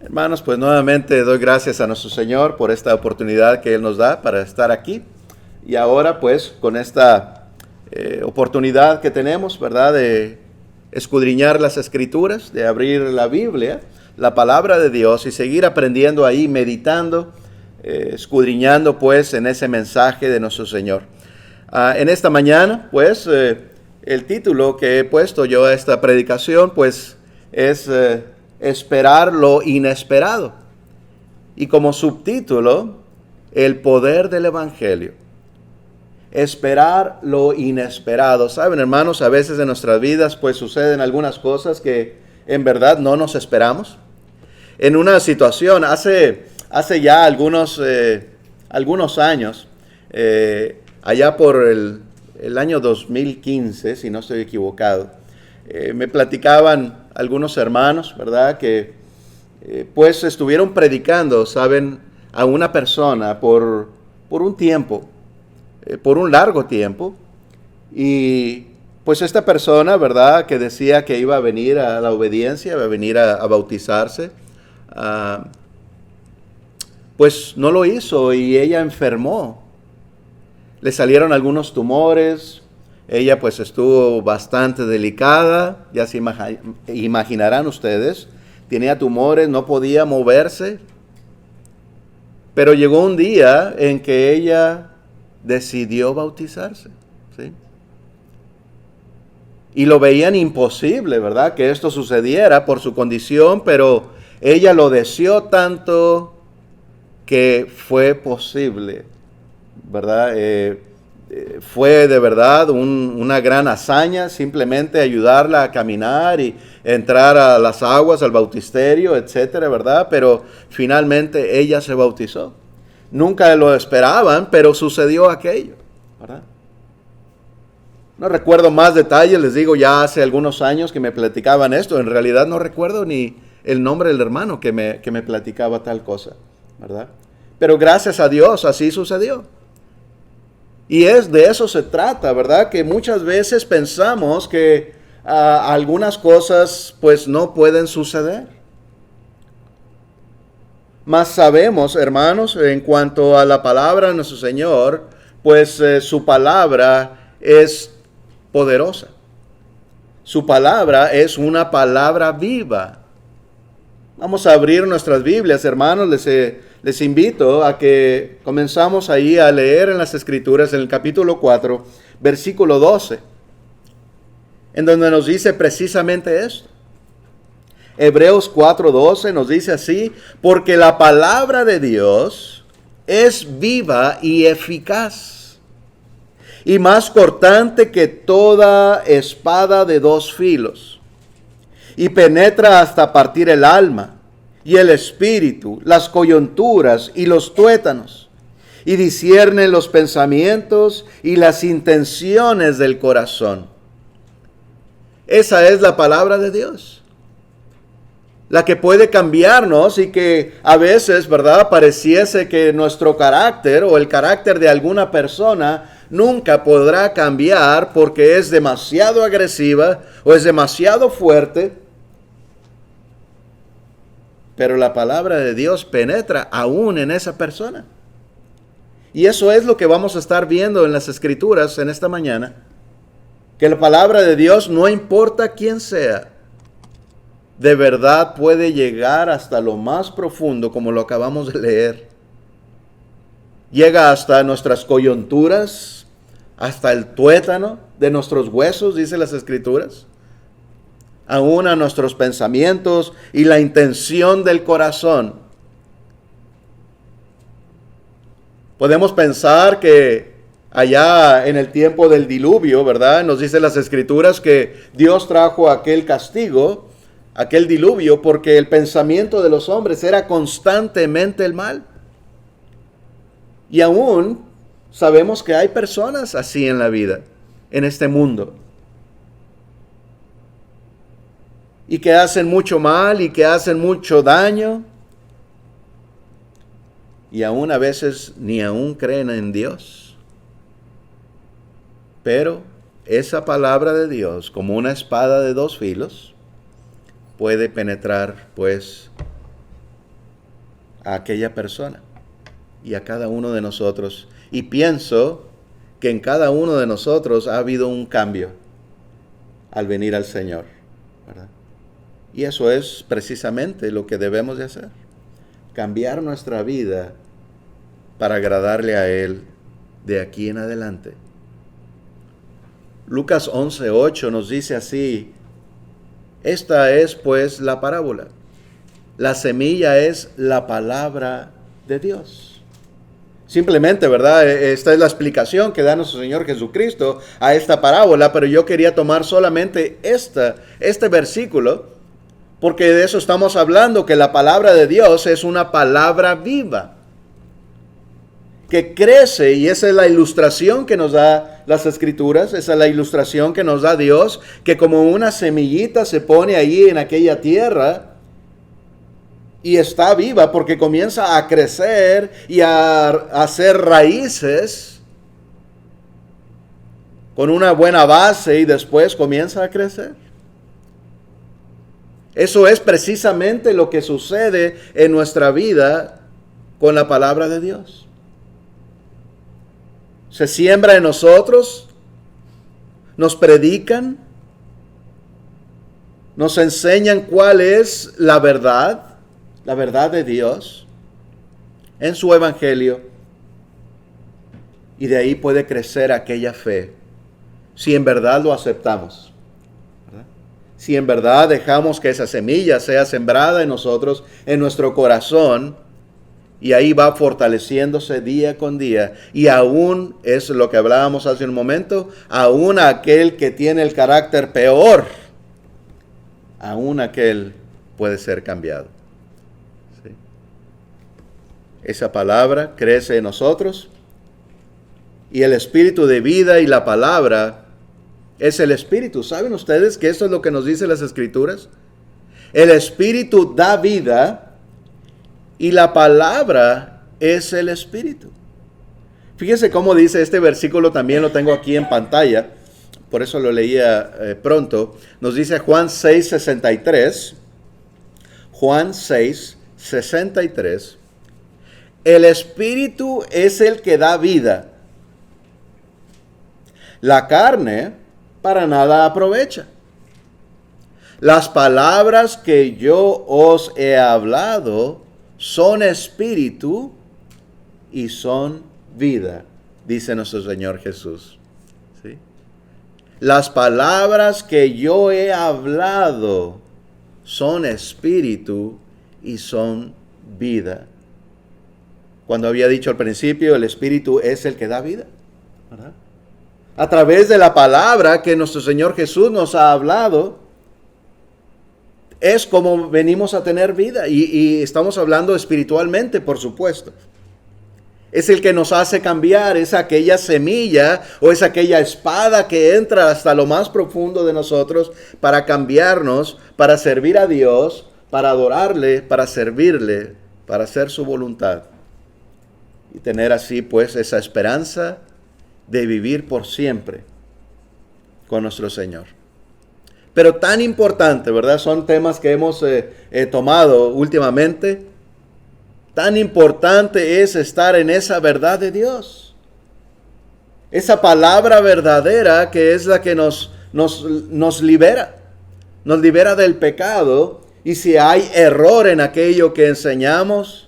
Hermanos, pues nuevamente doy gracias a nuestro Señor por esta oportunidad que Él nos da para estar aquí. Y ahora pues con esta oportunidad que tenemos, ¿verdad? De escudriñar las Escrituras, de abrir la Biblia, la palabra de Dios y seguir aprendiendo ahí, meditando, escudriñando pues en ese mensaje de nuestro Señor. En esta mañana pues el título que he puesto yo a esta predicación pues es esperar lo inesperado. Y como subtítulo, el poder del Evangelio. Esperar lo inesperado. Saben, hermanos, a veces en nuestras vidas pues suceden algunas cosas que en verdad no nos esperamos. En una situación, hace ya algunos años, allá por el año 2015, si no estoy equivocado, me platicaban algunos hermanos, ¿verdad? Que pues estuvieron predicando, ¿saben? A una persona por un tiempo, por un largo tiempo. Y pues esta persona, ¿verdad? Que decía que iba a venir a la obediencia, iba a venir a bautizarse, pues no lo hizo y ella enfermó. Le salieron algunos tumores. Ella pues estuvo bastante delicada, ya se imaginarán ustedes, tenía tumores, no podía moverse, pero llegó un día en que ella decidió bautizarse, ¿sí? Y lo veían imposible, ¿verdad? Que esto sucediera por su condición, pero ella lo deseó tanto que fue posible, ¿verdad? Fue de verdad una gran hazaña simplemente ayudarla a caminar y entrar a las aguas, al bautisterio, etcétera, ¿verdad? Pero finalmente ella se bautizó. Nunca lo esperaban, pero sucedió aquello, ¿verdad? No recuerdo más detalles, les digo, ya hace algunos años que me platicaban esto. En realidad no recuerdo ni el nombre del hermano que me platicaba tal cosa, ¿verdad? Pero gracias a Dios así sucedió. Y de eso se trata, ¿verdad? Que muchas veces pensamos que algunas cosas pues no pueden suceder. Mas sabemos, hermanos, en cuanto a la palabra de nuestro Señor, pues su palabra es poderosa. Su palabra es una palabra viva. Vamos a abrir nuestras Biblias, hermanos. Les invito a que comenzamos ahí a leer en las Escrituras, en el capítulo 4, versículo 12, en donde nos dice precisamente esto. Hebreos 4:12 nos dice así: porque la palabra de Dios es viva y eficaz, y más cortante que toda espada de dos filos, y penetra hasta partir el alma y el espíritu, las coyunturas y los tuétanos, y discierne los pensamientos y las intenciones del corazón. Esa es la palabra de Dios, la que puede cambiarnos y que a veces, ¿verdad?, pareciese que nuestro carácter o el carácter de alguna persona nunca podrá cambiar porque es demasiado agresiva o es demasiado fuerte. Pero la palabra de Dios penetra aún en esa persona. Y eso es lo que vamos a estar viendo en las Escrituras en esta mañana. Que la palabra de Dios, no importa quién sea, de verdad puede llegar hasta lo más profundo, como lo acabamos de leer. Llega hasta nuestras coyunturas, hasta el tuétano de nuestros huesos, dice las Escrituras. Aún a nuestros pensamientos y la intención del corazón. Podemos pensar que allá en el tiempo del diluvio, ¿verdad? Nos dicen las Escrituras que Dios trajo aquel castigo, aquel diluvio, porque el pensamiento de los hombres era constantemente el mal. Y aún sabemos que hay personas así en la vida, en este mundo. Y que hacen mucho mal y que hacen mucho daño. Y aún a veces ni aún creen en Dios. Pero esa palabra de Dios, como una espada de dos filos, puede penetrar pues a aquella persona y a cada uno de nosotros. Y pienso que en cada uno de nosotros ha habido un cambio al venir al Señor, ¿verdad? Y eso es precisamente lo que debemos de hacer. Cambiar nuestra vida para agradarle a Él de aquí en adelante. Lucas 11:8 nos dice así: esta es pues la parábola. La semilla es la palabra de Dios. Simplemente, ¿verdad? Esta es la explicación que da nuestro Señor Jesucristo a esta parábola, pero yo quería tomar solamente este versículo, porque de eso estamos hablando, que la palabra de Dios es una palabra viva, que crece, y esa es la ilustración que nos da las Escrituras, esa es la ilustración que nos da Dios, que como una semillita se pone allí en aquella tierra, y está viva porque comienza a crecer y a hacer raíces con una buena base y después comienza a crecer. Eso es precisamente lo que sucede en nuestra vida con la palabra de Dios. Se siembra en nosotros, nos predican, nos enseñan cuál es la verdad de Dios en su evangelio, y de ahí puede crecer aquella fe, si en verdad lo aceptamos, ¿verdad? Si en verdad dejamos que esa semilla sea sembrada en nosotros, en nuestro corazón, y ahí va fortaleciéndose día con día, y aún es lo que hablábamos hace un momento, aún aquel que tiene el carácter peor, aún aquel puede ser cambiado. Esa palabra crece en nosotros, y el espíritu de vida y la palabra es el espíritu. ¿Saben ustedes que esto es lo que nos dicen las Escrituras? El espíritu da vida y la palabra es el espíritu. Fíjense cómo dice este versículo, también lo tengo aquí en pantalla, por eso lo leía pronto. Nos dice Juan 6:63. Juan 6:63. El espíritu es el que da vida. La carne para nada aprovecha. Las palabras que yo os he hablado son espíritu y son vida, dice nuestro Señor Jesús. ¿Sí? Las palabras que yo he hablado son espíritu y son vida. Cuando había dicho al principio, el espíritu es el que da vida, ¿verdad? A través de la palabra que nuestro Señor Jesús nos ha hablado, es como venimos a tener vida. Y estamos hablando espiritualmente, por supuesto. Es el que nos hace cambiar, es aquella semilla o es aquella espada que entra hasta lo más profundo de nosotros para cambiarnos, para servir a Dios, para adorarle, para servirle, para hacer su voluntad. Y tener así pues esa esperanza de vivir por siempre con nuestro Señor. Pero tan importante, ¿verdad? Son temas que hemos tomado últimamente. Tan importante es estar en esa verdad de Dios. Esa palabra verdadera que es la que nos libera. Nos libera del pecado. Y si hay error en aquello que enseñamos,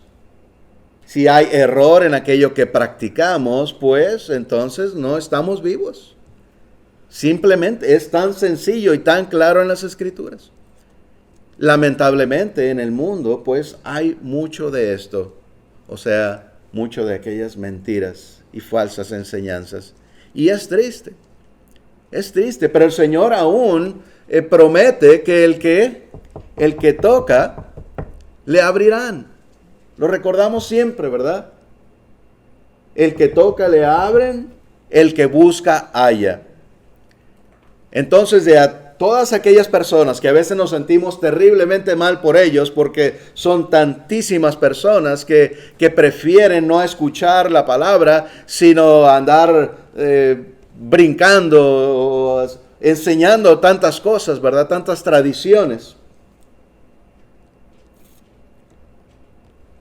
si hay error en aquello que practicamos, pues entonces no estamos vivos. Simplemente es tan sencillo y tan claro en las Escrituras. Lamentablemente en el mundo pues hay mucho de esto. O sea, mucho de aquellas mentiras y falsas enseñanzas. Y es triste. Es triste, pero el Señor aún promete que el que toca, le abrirán. Lo recordamos siempre, ¿verdad? El que toca le abren, el que busca halla. Entonces, de a todas aquellas personas que a veces nos sentimos terriblemente mal por ellos, porque son tantísimas personas que prefieren no escuchar la palabra, sino andar brincando o enseñando tantas cosas, ¿verdad? Tantas tradiciones.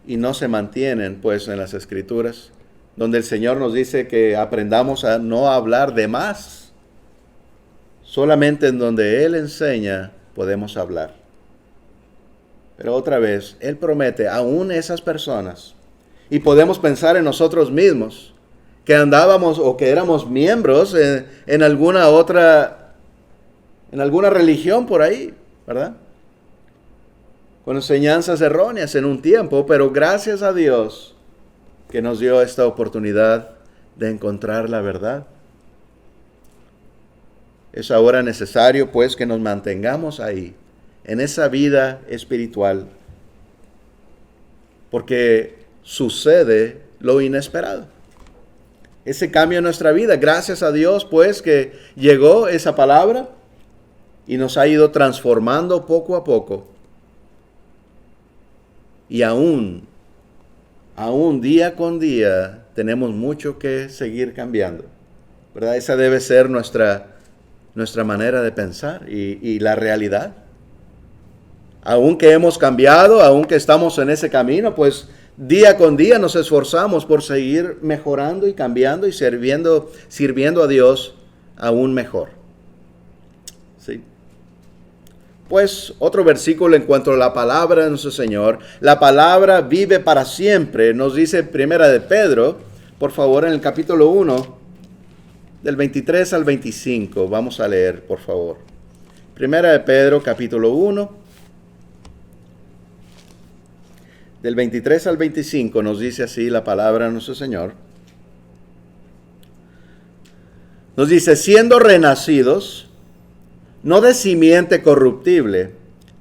y no se mantienen pues en las Escrituras, donde el Señor nos dice que aprendamos a no hablar de más. Solamente en donde Él enseña podemos hablar. Pero otra vez, Él promete, aún esas personas, y podemos pensar en nosotros mismos, que andábamos o que éramos miembros en alguna religión por ahí, ¿verdad? Con enseñanzas erróneas en un tiempo, pero gracias a Dios que nos dio esta oportunidad de encontrar la verdad. Es ahora necesario pues que nos mantengamos ahí, en esa vida espiritual, porque sucede lo inesperado. Ese cambio en nuestra vida, gracias a Dios pues que llegó esa palabra y nos ha ido transformando poco a poco. Y aún día con día tenemos mucho que seguir cambiando, ¿verdad? Esa debe ser nuestra manera de pensar y la realidad. Aunque hemos cambiado, aunque estamos en ese camino, pues día con día nos esforzamos por seguir mejorando y cambiando y sirviendo a Dios aún mejor. ¿Sí? Pues otro versículo en cuanto a la palabra de nuestro Señor. La palabra vive para siempre. Nos dice Primera de Pedro, por favor, en el capítulo 1, del 23 al 25. Vamos a leer, por favor. Primera de Pedro, capítulo 1, del 23 al 25, nos dice así la palabra de nuestro Señor. Nos dice, siendo renacidos, no de simiente corruptible,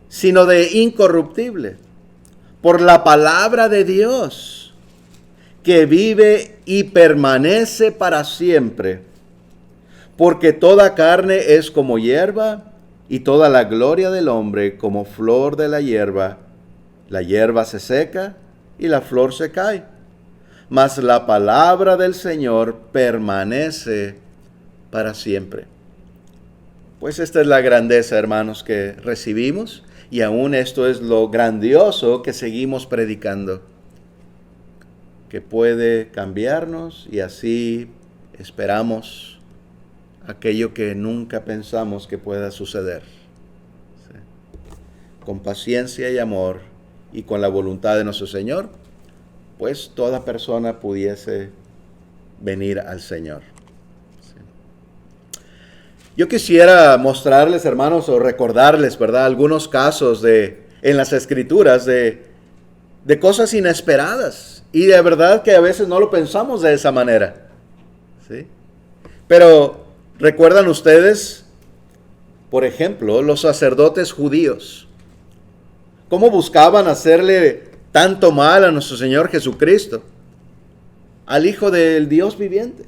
sino de incorruptible, por la palabra de Dios, que vive y permanece para siempre. Porque toda carne es como hierba, y toda la gloria del hombre como flor de la hierba. La hierba se seca, y la flor se cae. Mas la palabra del Señor permanece para siempre. Pues esta es la grandeza, hermanos, que recibimos, y aún esto es lo grandioso que seguimos predicando, que puede cambiarnos, y así esperamos aquello que nunca pensamos que pueda suceder. ¿Sí? Con paciencia y amor y con la voluntad de nuestro Señor, pues toda persona pudiese venir al Señor. Yo quisiera mostrarles, hermanos, o recordarles, ¿verdad?, algunos casos en las Escrituras de cosas inesperadas. Y de verdad que a veces no lo pensamos de esa manera. ¿Sí? Pero, ¿recuerdan ustedes, por ejemplo, los sacerdotes judíos? ¿Cómo buscaban hacerle tanto mal a nuestro Señor Jesucristo, al Hijo del Dios viviente?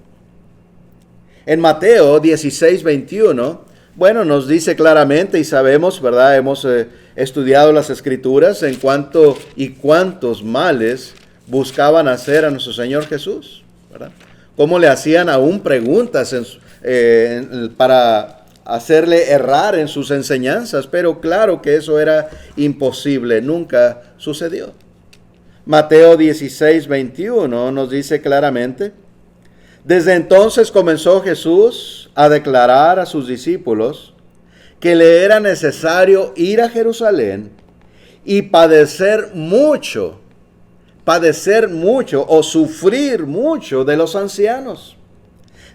En Mateo 16, 21, bueno, nos dice claramente y sabemos, ¿verdad? Hemos estudiado las Escrituras en cuánto y cuántos males buscaban hacer a nuestro Señor Jesús, ¿verdad? Cómo le hacían aún preguntas para hacerle errar en sus enseñanzas, pero claro que eso era imposible, nunca sucedió. Mateo 16, 21 nos dice claramente, desde entonces comenzó Jesús a declarar a sus discípulos que le era necesario ir a Jerusalén y padecer mucho o sufrir mucho de los ancianos,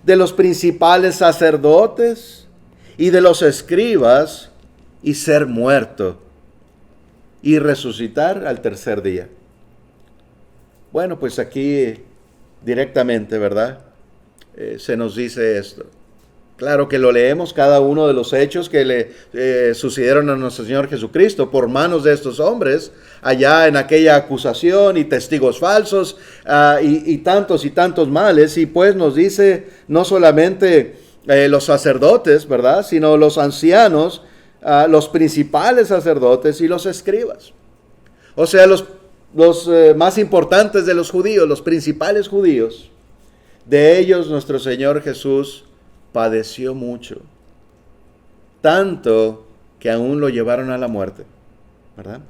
de los principales sacerdotes y de los escribas, y ser muerto y resucitar al tercer día. Bueno, pues aquí directamente, ¿verdad? Se nos dice esto. Claro que lo leemos, cada uno de los hechos que le sucedieron a nuestro Señor Jesucristo por manos de estos hombres, allá en aquella acusación y testigos falsos y tantos males. Y pues nos dice no solamente los sacerdotes, ¿verdad?, sino los ancianos, los principales sacerdotes y los escribas. O sea, los más importantes de los judíos, los principales judíos. De ellos nuestro Señor Jesús padeció mucho, tanto que aún lo llevaron a la muerte, ¿verdad?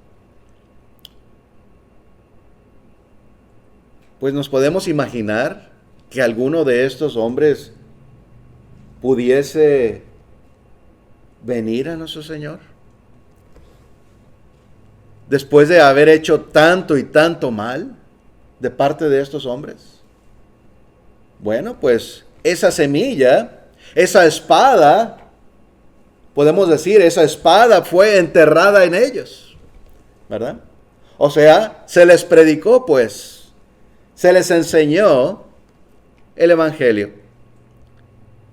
pues nos podemos imaginar que alguno de estos hombres pudiese venir a nuestro Señor después de haber hecho tanto y tanto mal de parte de estos hombres. Bueno, pues esa semilla, esa espada, podemos decir, esa espada fue enterrada en ellos, ¿verdad? O sea, se les predicó, pues, se les enseñó el Evangelio.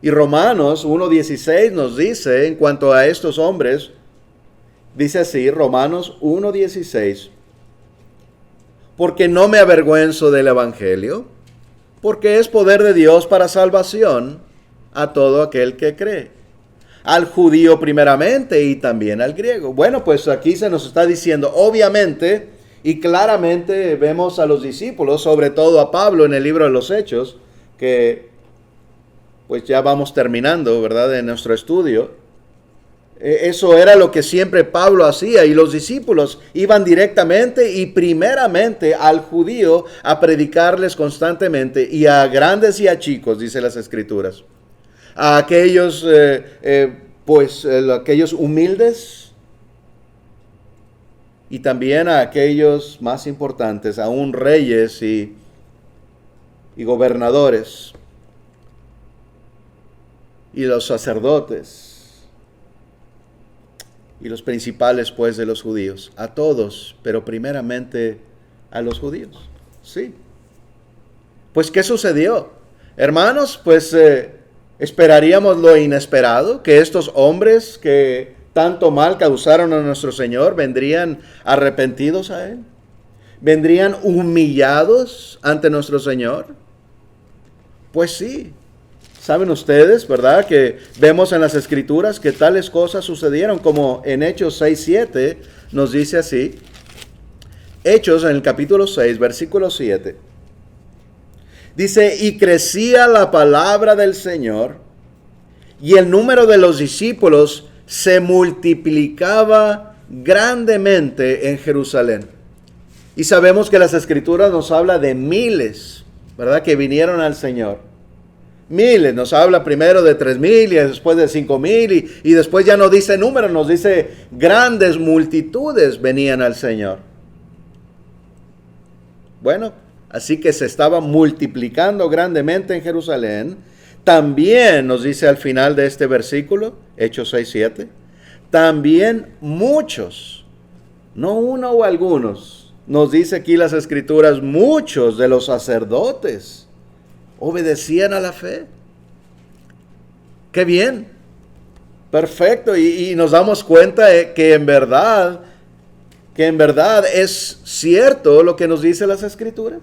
Y Romanos 1:16 nos dice, en cuanto a estos hombres, dice así, Romanos 1:16, porque no me avergüenzo del Evangelio, porque es poder de Dios para salvación a todo aquel que cree, al judío primeramente y también al griego. Bueno, pues aquí se nos está diciendo, obviamente y claramente vemos a los discípulos, sobre todo a Pablo en el libro de los Hechos, que pues ya vamos terminando, ¿verdad?, en nuestro estudio. Eso era lo que siempre Pablo hacía, y los discípulos iban directamente y primeramente al judío a predicarles constantemente, y a grandes y a chicos, dice las Escrituras. A aquellos, aquellos humildes, y también a aquellos más importantes, aún reyes y gobernadores, y los sacerdotes, y los principales, pues, de los judíos. A todos, pero primeramente a los judíos. Sí. Pues, ¿qué sucedió? Hermanos, pues, esperaríamos lo inesperado, que estos hombres que tanto mal causaron a nuestro Señor vendrían arrepentidos a Él. ¿Vendrían humillados ante nuestro Señor? Pues sí. Saben ustedes, ¿verdad?, que vemos en las Escrituras que tales cosas sucedieron, como en Hechos 6:7 nos dice así. Hechos en el capítulo 6, versículo 7. Dice, y crecía la palabra del Señor, y el número de los discípulos se multiplicaba grandemente en Jerusalén. Y sabemos que las Escrituras nos habla de miles, ¿verdad?, que vinieron al Señor. Miles, nos habla primero de 3,000 y después de 5,000 y después ya no dice número, nos dice grandes multitudes venían al Señor. Bueno, así que se estaba multiplicando grandemente en Jerusalén. También nos dice al final de este versículo, Hechos 6:7, también muchos, no uno o algunos, nos dice aquí las Escrituras, muchos de los sacerdotes obedecían a la fe. ¡Qué bien! Perfecto. Y nos damos cuenta que en verdad es cierto lo que nos dice las Escrituras.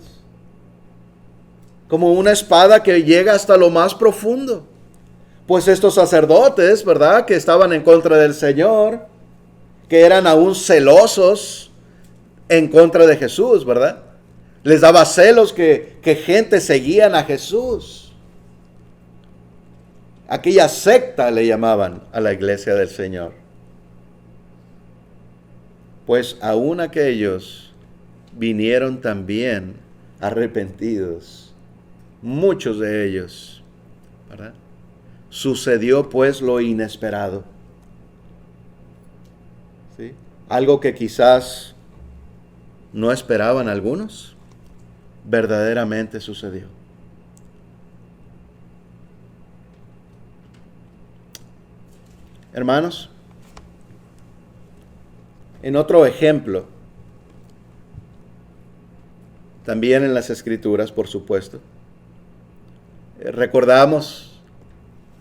Como una espada que llega hasta lo más profundo. Pues estos sacerdotes, ¿verdad?, que estaban en contra del Señor, que eran aún celosos en contra de Jesús, ¿verdad? Les daba celos que gente seguían a Jesús. Aquella secta le llamaban a la iglesia del Señor. Pues aún aquellos vinieron también arrepentidos. Muchos de ellos, ¿verdad? Sucedió pues lo inesperado. ¿Sí? Algo que quizás no esperaban algunos. Verdaderamente sucedió. Hermanos, en otro ejemplo, también en las Escrituras, por supuesto, recordamos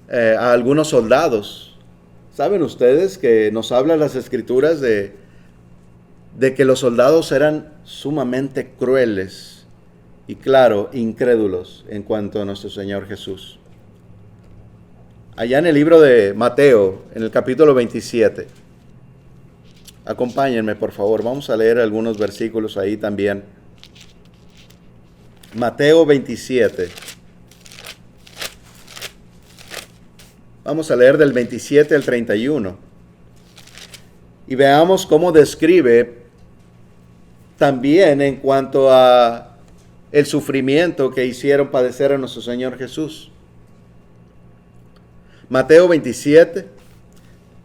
a algunos soldados. ¿Saben ustedes que nos hablan las Escrituras de que los soldados eran sumamente crueles y, claro, incrédulos en cuanto a nuestro Señor Jesús? Allá en el libro de Mateo, en el capítulo 27, acompáñenme por favor, vamos a leer algunos versículos ahí también. Mateo 27. Vamos a leer del 27 al 31. Y veamos cómo describe también en cuanto a el sufrimiento que hicieron padecer a nuestro Señor Jesús. Mateo 27,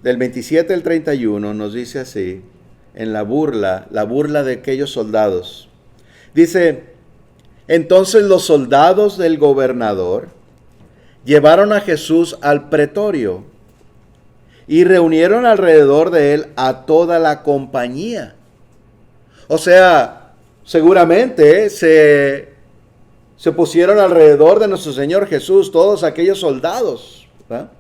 del 27 al 31, nos dice así, en la burla de aquellos soldados. Dice, entonces los soldados del gobernador llevaron a Jesús al pretorio y reunieron alrededor de él a toda la compañía. O sea, seguramente se pusieron alrededor de nuestro Señor Jesús todos aquellos soldados, ¿verdad?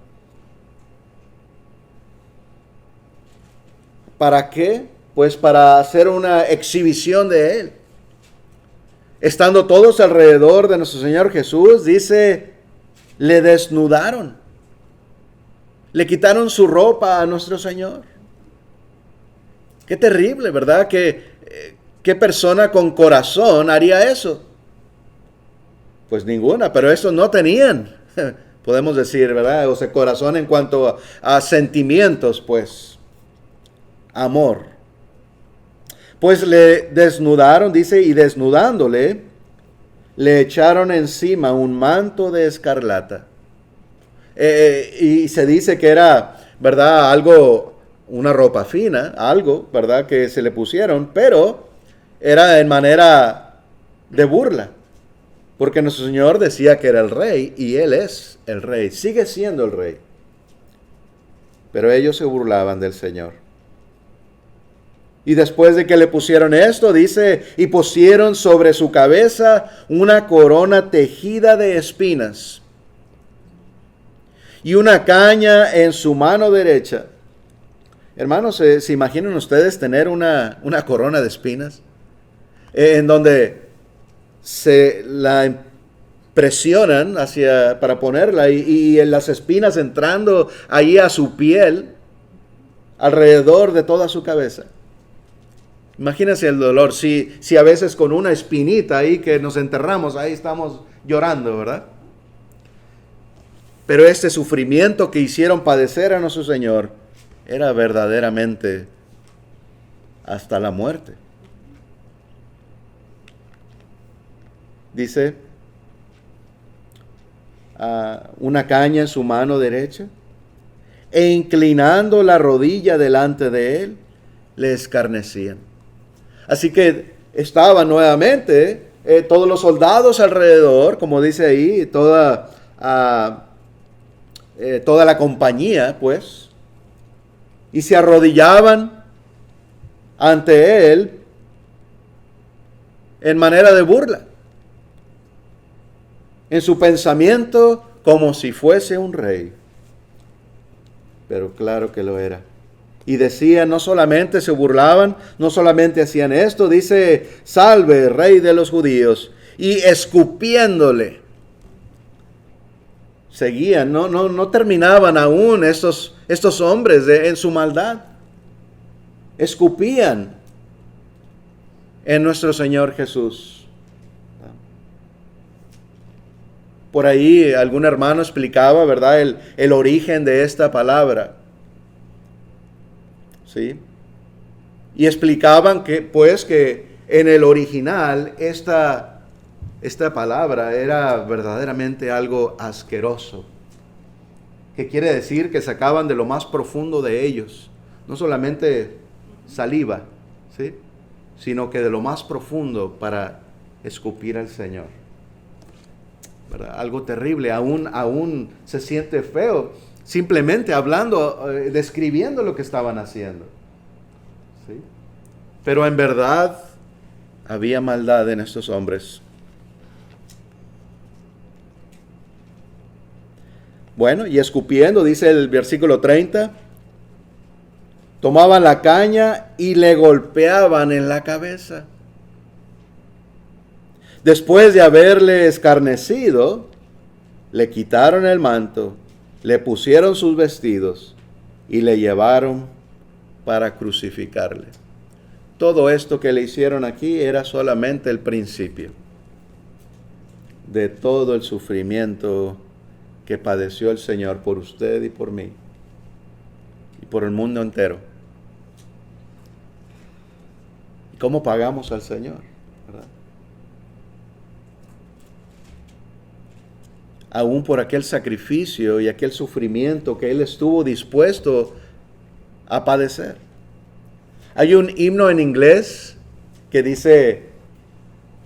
¿Para qué? Pues para hacer una exhibición de Él. Estando todos alrededor de nuestro Señor Jesús, dice, le desnudaron. Le quitaron su ropa a nuestro Señor. Qué terrible, ¿verdad? ¿Qué persona con corazón haría eso? Pues ninguna, pero estos no tenían, podemos decir, ¿verdad? O sea, corazón en cuanto a sentimientos, pues, amor. Pues le desnudaron, dice, y desnudándole, le echaron encima un manto de escarlata. Y se dice que era, ¿verdad? Algo, una ropa fina, algo, ¿verdad? Que se le pusieron, pero era en manera de burla. Porque nuestro Señor decía que era el rey y Él es el rey, sigue siendo el rey. Pero ellos se burlaban del Señor. Y después de que le pusieron esto, dice, y pusieron sobre su cabeza una corona tejida de espinas y una caña en su mano derecha. Hermanos, ¿se imaginan ustedes tener una corona de espinas? En donde se la presionan para ponerla y las espinas entrando ahí a su piel, alrededor de toda su cabeza. Imagínense el dolor, si a veces con una espinita ahí que nos enterramos, ahí estamos llorando, ¿verdad? Pero este sufrimiento que hicieron padecer a nuestro Señor era verdaderamente hasta la muerte. Dice, una caña en su mano derecha, e inclinando la rodilla delante de él, le escarnecían. Así que estaban nuevamente todos los soldados alrededor, como dice ahí, toda la compañía, pues, y se arrodillaban ante él en manera de burla, en su pensamiento como si fuese un rey. Pero claro que lo era. Y decían, no solamente se burlaban, no solamente hacían esto, dice, salve, rey de los judíos, y escupiéndole. Seguían, no terminaban aún estos hombres en su maldad. Escupían en nuestro Señor Jesús. Por ahí algún hermano explicaba, ¿verdad?, el origen de esta palabra. ¿Sí? Y explicaban que en el original esta palabra era verdaderamente algo asqueroso. Que quiere decir que sacaban de lo más profundo de ellos, no solamente saliva, ¿sí?, sino que de lo más profundo para escupir al Señor. ¿Verdad? Algo terrible, aún se siente feo. Simplemente hablando, describiendo lo que estaban haciendo. ¿Sí? Pero en verdad había maldad en estos hombres. Bueno, y escupiendo, dice el versículo 30, tomaban la caña y le golpeaban en la cabeza. Después de haberle escarnecido, le quitaron el manto, le pusieron sus vestidos y le llevaron para crucificarle. Todo esto que le hicieron aquí era solamente el principio de todo el sufrimiento que padeció el Señor por usted y por mí y por el mundo entero. ¿Y cómo pagamos al Señor? ¿Verdad? aún por aquel sacrificio y aquel sufrimiento que él estuvo dispuesto a padecer. Hay un himno en inglés que dice,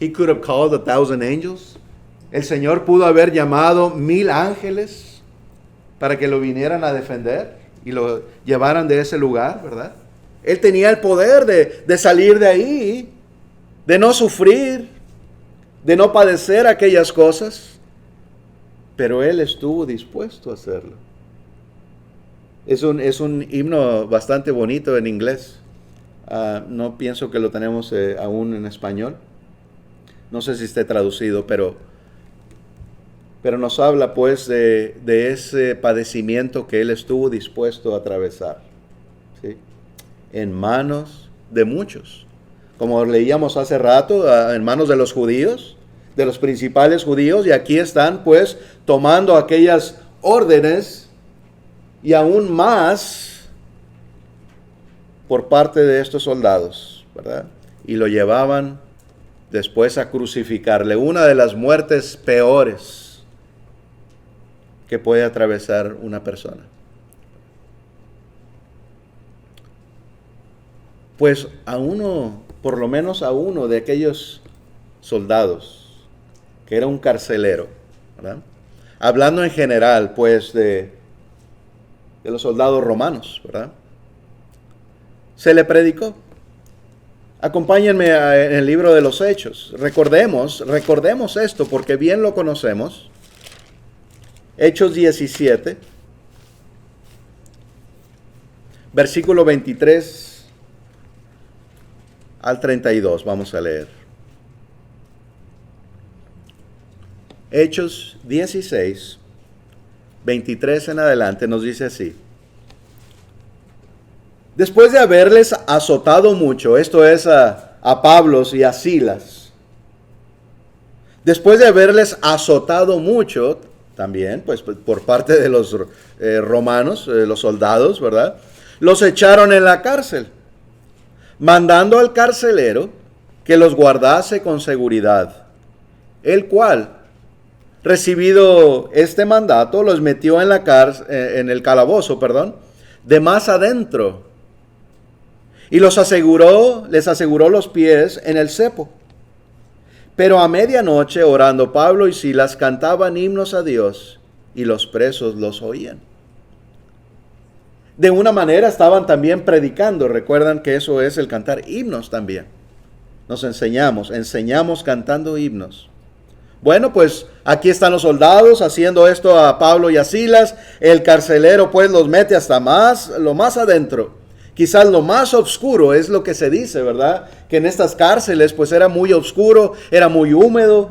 He could have called 1,000 angels. El Señor pudo haber llamado 1,000 ángeles para que lo vinieran a defender y lo llevaran de ese lugar, ¿verdad? Él tenía el poder de salir de ahí, de no sufrir, de no padecer aquellas cosas, pero él estuvo dispuesto a hacerlo. Es un himno bastante bonito en inglés. No pienso que lo tenemos aún en español. No sé si esté traducido, pero nos habla pues de ese padecimiento que él estuvo dispuesto a atravesar, ¿sí? En manos de muchos. Como leíamos hace rato, en manos de los judíos, de los principales judíos, y aquí están pues tomando aquellas órdenes y aún más por parte de estos soldados, ¿verdad? Y lo llevaban después a crucificarle, una de las muertes peores que puede atravesar una persona. Pues a uno, por lo menos a uno de aquellos soldados, que era un carcelero, ¿verdad? Hablando en general, pues, de los soldados romanos, ¿verdad? Se le predicó. Acompáñenme en el libro de los Hechos. Recordemos esto porque bien lo conocemos. Hechos 17, versículo 23 al 32, vamos a leer. Hechos 16, 23 en adelante nos dice así. Después de haberles azotado mucho, esto es a Pablo y a Silas, después de haberles azotado mucho, también pues por parte de los romanos, los soldados, ¿verdad? Los echaron en la cárcel, mandando al carcelero que los guardase con seguridad, el cual, recibido este mandato, los metió en la cárcel, en el calabozo, de más adentro, y les aseguró los pies en el cepo. Pero a medianoche, orando, Pablo y Silas cantaban himnos a Dios, y los presos los oían. De una manera estaban también predicando. Recuerdan que eso es el cantar himnos también. Nos enseñamos cantando himnos. Bueno, pues aquí están los soldados haciendo esto a Pablo y a Silas. El carcelero pues los mete hasta lo más adentro. Quizás lo más oscuro es lo que se dice, ¿verdad? Que en estas cárceles pues era muy oscuro, era muy húmedo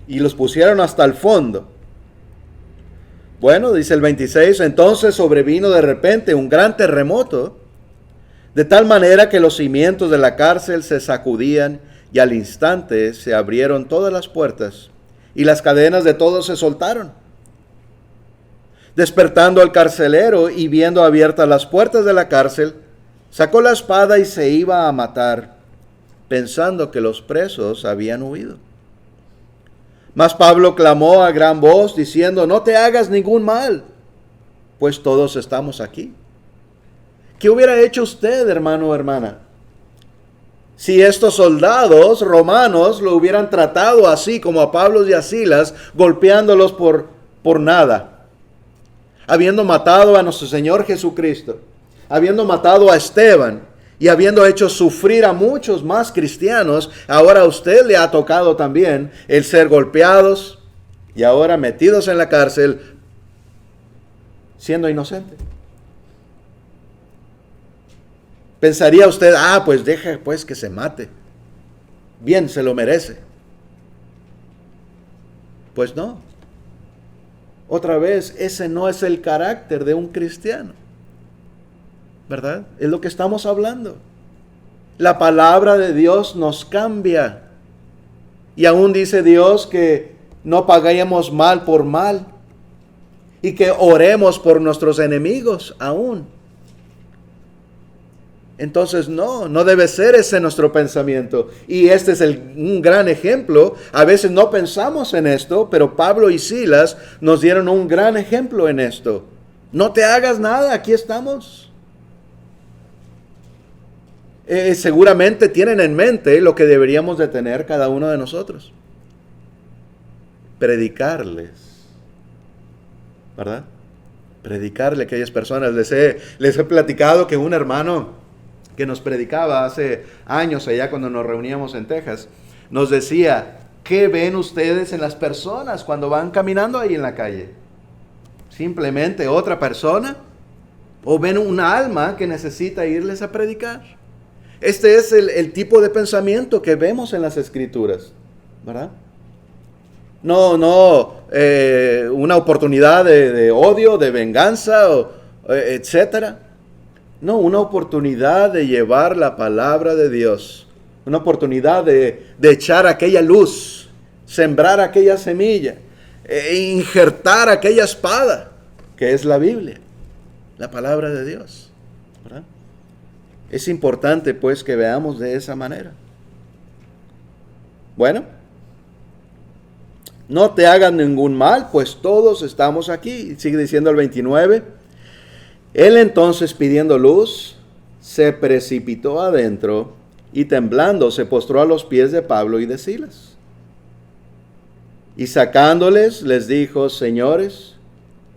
y los pusieron hasta el fondo. Bueno, dice el 26, entonces sobrevino de repente un gran terremoto, de tal manera que los cimientos de la cárcel se sacudían y al instante se abrieron todas las puertas y las cadenas de todos se soltaron. Despertando al carcelero y viendo abiertas las puertas de la cárcel, sacó la espada y se iba a matar, pensando que los presos habían huido. Mas Pablo clamó a gran voz, diciendo, no te hagas ningún mal, pues todos estamos aquí. ¿Qué hubiera hecho usted, hermano o hermana, si estos soldados romanos lo hubieran tratado así como a Pablo y a Silas, golpeándolos por nada? Habiendo matado a nuestro Señor Jesucristo, habiendo matado a Esteban, y habiendo hecho sufrir a muchos más cristianos, ahora a usted le ha tocado también el ser golpeados y ahora metidos en la cárcel siendo inocente. Pensaría usted, pues deje pues que se mate. Bien, se lo merece. Pues no. Otra vez, ese no es el carácter de un cristiano. ¿Verdad? Es lo que estamos hablando. La palabra de Dios nos cambia. Y aún dice Dios que no paguemos mal por mal. Y que oremos por nuestros enemigos aún. Entonces no debe ser ese nuestro pensamiento. Y este es un gran ejemplo. A veces no pensamos en esto, pero Pablo y Silas nos dieron un gran ejemplo en esto. No te hagas nada, aquí estamos. Seguramente tienen en mente lo que deberíamos de tener cada uno de nosotros. Predicarles, ¿verdad? Predicarle a aquellas personas. Les he platicado que un hermano que nos predicaba hace años allá cuando nos reuníamos en Texas, nos decía, ¿qué ven ustedes en las personas cuando van caminando ahí en la calle? ¿Simplemente otra persona? ¿O ven un alma que necesita irles a predicar? Este es el tipo de pensamiento que vemos en las Escrituras, ¿verdad? No, una oportunidad de odio, de venganza, etcétera. No, una oportunidad de llevar la palabra de Dios. Una oportunidad de echar aquella luz, sembrar aquella semilla, injertar aquella espada, que es la Biblia, la palabra de Dios, ¿verdad? Es importante pues que veamos de esa manera. Bueno, no te hagan ningún mal, pues todos estamos aquí. Sigue diciendo el 29. Él entonces, pidiendo luz, se precipitó adentro y temblando se postró a los pies de Pablo y de Silas. Y sacándoles, les dijo, señores,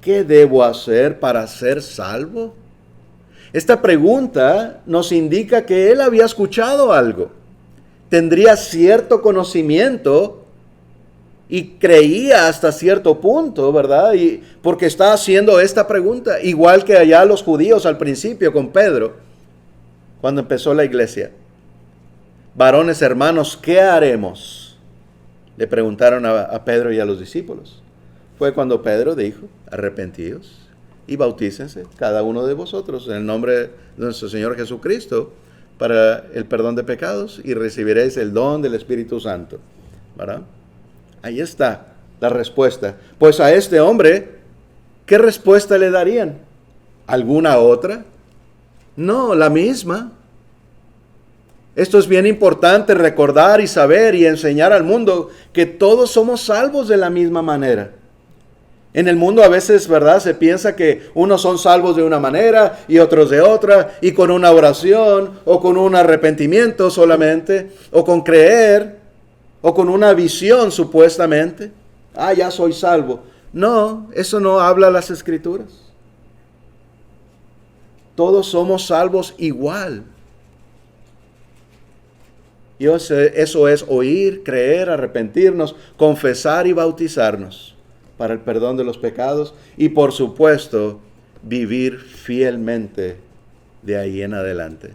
¿qué debo hacer para ser salvo? Esta pregunta nos indica que él había escuchado algo. Tendría cierto conocimiento y creía hasta cierto punto, ¿verdad? Y porque está haciendo esta pregunta, igual que allá los judíos al principio con Pedro, cuando empezó la iglesia. Varones hermanos, ¿qué haremos? Le preguntaron a Pedro y a los discípulos. Fue cuando Pedro dijo, arrepentíos y bautícense cada uno de vosotros en el nombre de nuestro Señor Jesucristo para el perdón de pecados y recibiréis el don del Espíritu Santo, ¿verdad? Ahí está la respuesta. Pues a este hombre, ¿qué respuesta le darían? ¿Alguna otra? No, la misma. Esto es bien importante recordar y saber y enseñar al mundo que todos somos salvos de la misma manera. En el mundo a veces, ¿verdad? Se piensa que unos son salvos de una manera y otros de otra, y con una oración o con un arrepentimiento solamente, o con creer, o con una visión supuestamente. Ya soy salvo. No, eso no habla las Escrituras. Todos somos salvos igual. Y eso es oír, creer, arrepentirnos, confesar y bautizarnos para el perdón de los pecados y por supuesto vivir fielmente de ahí en adelante.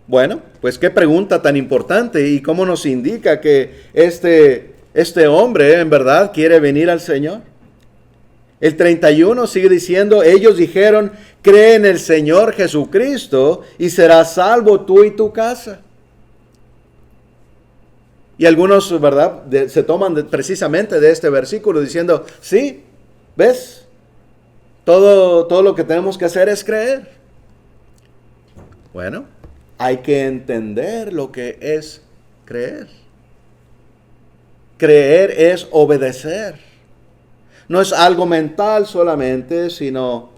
Bueno, pues qué pregunta tan importante y cómo nos indica que este hombre en verdad quiere venir al Señor. El 31 sigue diciendo, ellos dijeron, cree en el Señor Jesucristo y serás salvo tú y tu casa. Y algunos, ¿verdad?, se toman precisamente de este versículo diciendo, sí, ¿ves? Todo lo que tenemos que hacer es creer. Bueno, hay que entender lo que es creer. Creer es obedecer. No es algo mental solamente, sino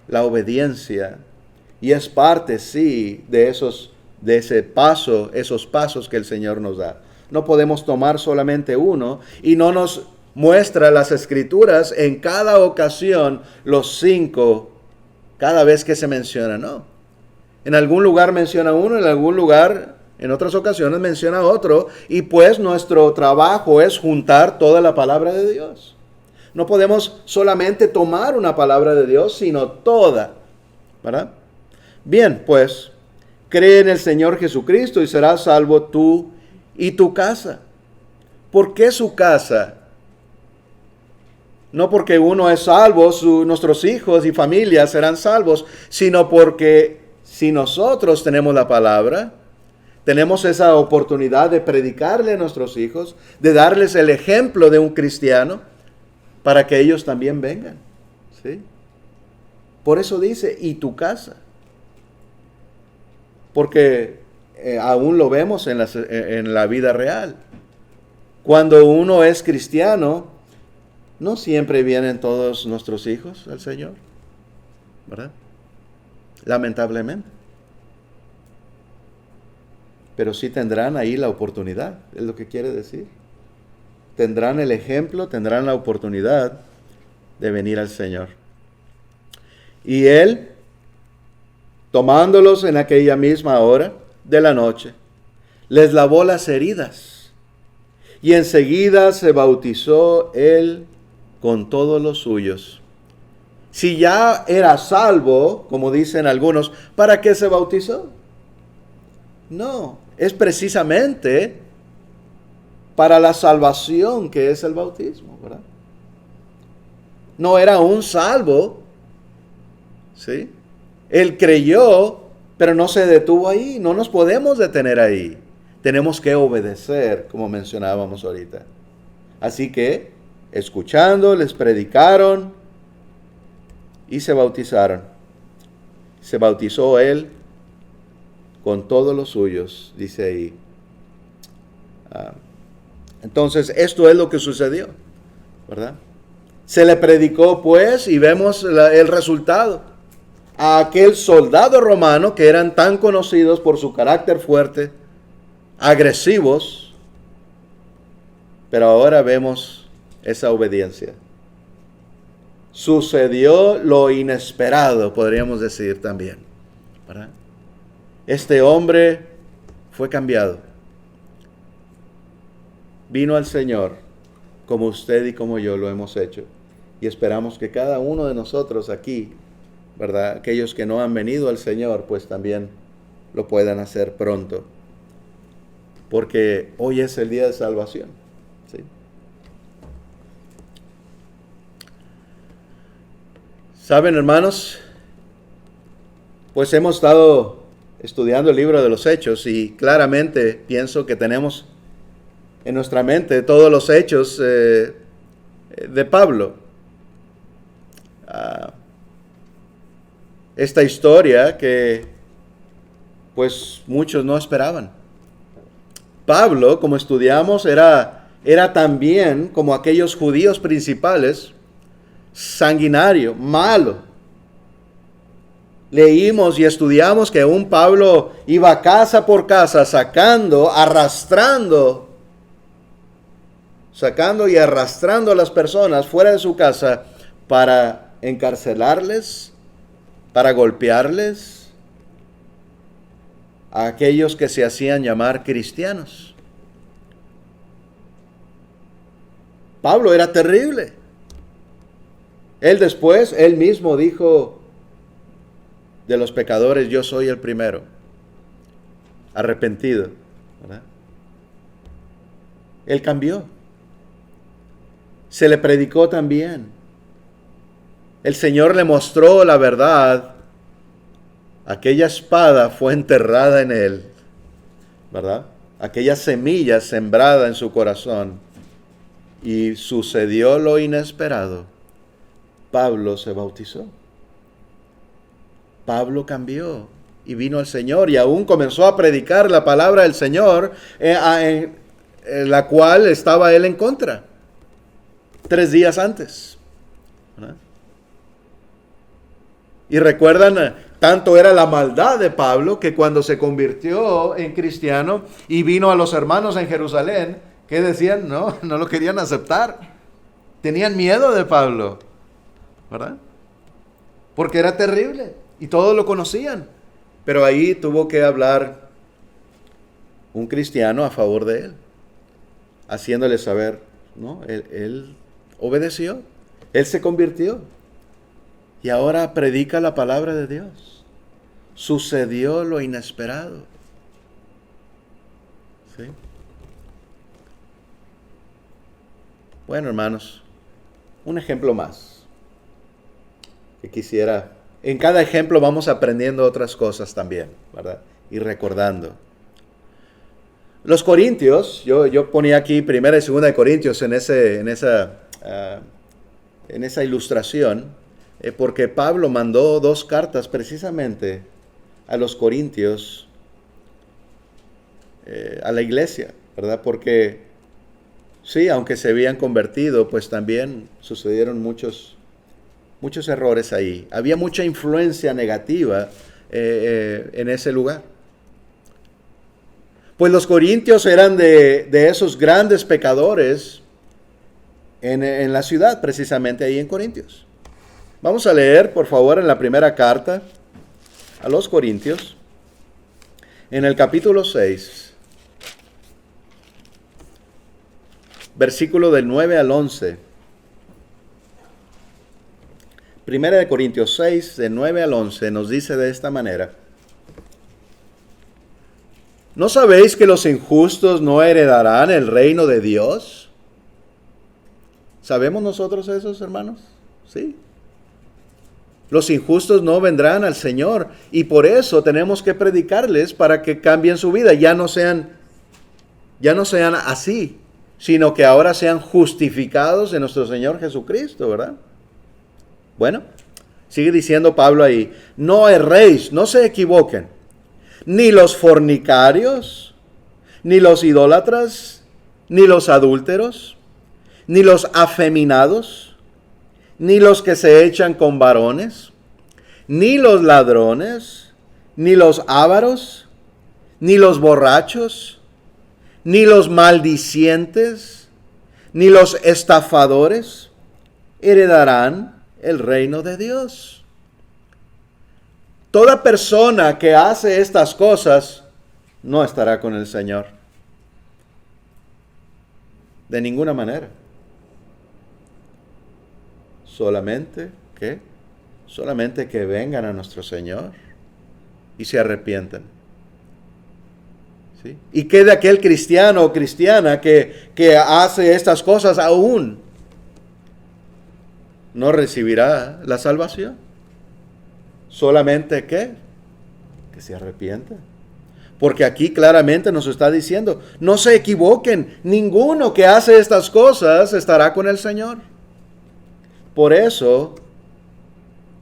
la obediencia. Y es parte, sí, de esos pasos que el Señor nos da. No podemos tomar solamente uno y no nos muestra las Escrituras en cada ocasión los 5, cada vez que se menciona, no. En algún lugar menciona uno, en algún lugar, en otras ocasiones menciona otro, y pues nuestro trabajo es juntar toda la palabra de Dios. No podemos solamente tomar una palabra de Dios, sino toda, ¿verdad? Bien, pues, cree en el Señor Jesucristo y serás salvo tú y tu casa. ¿Por qué su casa? No porque uno es salvo, nuestros hijos y familias serán salvos, sino porque si nosotros tenemos la palabra, tenemos esa oportunidad de predicarle a nuestros hijos, de darles el ejemplo de un cristiano, para que ellos también vengan, ¿sí? Por eso dice, y tu casa. porque aún lo vemos en la vida real. Cuando uno es cristiano, no siempre vienen todos nuestros hijos al Señor, ¿verdad? Lamentablemente. Pero sí tendrán ahí la oportunidad, es lo que quiere decir. Tendrán el ejemplo, tendrán la oportunidad de venir al Señor. Y Él, tomándolos en aquella misma hora de la noche, les lavó las heridas. Y enseguida se bautizó Él con todos los suyos. Si ya era salvo, como dicen algunos, ¿para qué se bautizó? No, es precisamente para la salvación que es el bautismo, ¿verdad? No era un salvo, ¿sí? Él creyó, pero no se detuvo ahí. No nos podemos detener ahí. Tenemos que obedecer, como mencionábamos ahorita. Así que, escuchando, les predicaron y se bautizaron. Se bautizó Él con todos los suyos, dice ahí. Entonces, esto es lo que sucedió, ¿verdad? Se le predicó, pues, y vemos el resultado. A aquel soldado romano que eran tan conocidos por su carácter fuerte, agresivos, pero ahora vemos esa obediencia. Sucedió lo inesperado, podríamos decir también, ¿verdad? Este hombre fue cambiado. Vino al Señor, como usted y como yo lo hemos hecho. Y esperamos que cada uno de nosotros aquí, ¿verdad? Aquellos que no han venido al Señor, pues también lo puedan hacer pronto. Porque hoy es el día de salvación, ¿sí? ¿Saben, hermanos? Pues hemos estado estudiando el libro de los Hechos y claramente pienso que tenemos en nuestra mente todos los hechos de Pablo. Esta historia que pues muchos no esperaban. Pablo, como estudiamos, era también como aquellos judíos principales, sanguinario, malo. Leímos y estudiamos que un Pablo iba casa por casa sacando y arrastrando a las personas fuera de su casa para encarcelarles, para golpearles a aquellos que se hacían llamar cristianos. Pablo era terrible. Él mismo dijo de los pecadores, yo soy el primero, arrepentido, ¿verdad? Él cambió. Se le predicó también. El Señor le mostró la verdad. Aquella espada fue enterrada en él, ¿verdad? Aquella semilla sembrada en su corazón. Y sucedió lo inesperado. Pablo se bautizó. Pablo cambió y vino al Señor y aún comenzó a predicar la palabra del Señor, en la cual estaba él en contra 3 días antes, ¿verdad? Y recuerdan, tanto era la maldad de Pablo que cuando se convirtió en cristiano y vino a los hermanos en Jerusalén, ¿qué decían? No lo querían aceptar. Tenían miedo de Pablo, ¿verdad? Porque era terrible y todos lo conocían. Pero ahí tuvo que hablar un cristiano a favor de él, haciéndole saber, ¿no? Él obedeció, él se convirtió y ahora predica la palabra de Dios. Sucedió lo inesperado. ¿Sí? Bueno, hermanos, un ejemplo más que quisiera. En cada ejemplo vamos aprendiendo otras cosas también, ¿verdad? Y recordando. Los Corintios, yo ponía aquí 1 y 2 de Corintios en esa ilustración, porque Pablo mandó 2 cartas precisamente a los Corintios a la iglesia, ¿verdad? Porque sí, aunque se habían convertido, pues también sucedieron muchos errores ahí. Había mucha influencia negativa en ese lugar. Pues los corintios eran de esos grandes pecadores en la ciudad, precisamente ahí en Corintios. Vamos a leer, por favor, en la primera carta a los Corintios, en el capítulo 6, versículo del 9 al 11. Primera de Corintios 6, de 9 al 11, nos dice de esta manera: ¿no sabéis que los injustos no heredarán el reino de Dios? ¿Sabemos nosotros esos, hermanos? Sí. Los injustos no vendrán al Señor, y por eso tenemos que predicarles para que cambien su vida, ya no sean así, sino que ahora sean justificados en nuestro Señor Jesucristo, ¿verdad? Bueno, sigue diciendo Pablo ahí: no erréis, no se equivoquen, ni los fornicarios, ni los idólatras, ni los adúlteros, ni los afeminados, ni los que se echan con varones, ni los ladrones, ni los ávaros, ni los borrachos, ni los maldicientes, ni los estafadores heredarán el reino de Dios. Toda persona que hace estas cosas no estará con el Señor. De ninguna manera. Solamente que vengan a nuestro Señor y se arrepientan. ¿Sí? Y quede aquel cristiano o cristiana que hace estas cosas aún no recibirá la salvación. Solamente que se arrepienta. Porque aquí claramente nos está diciendo: no se equivoquen, ninguno que hace estas cosas estará con el Señor. Por eso,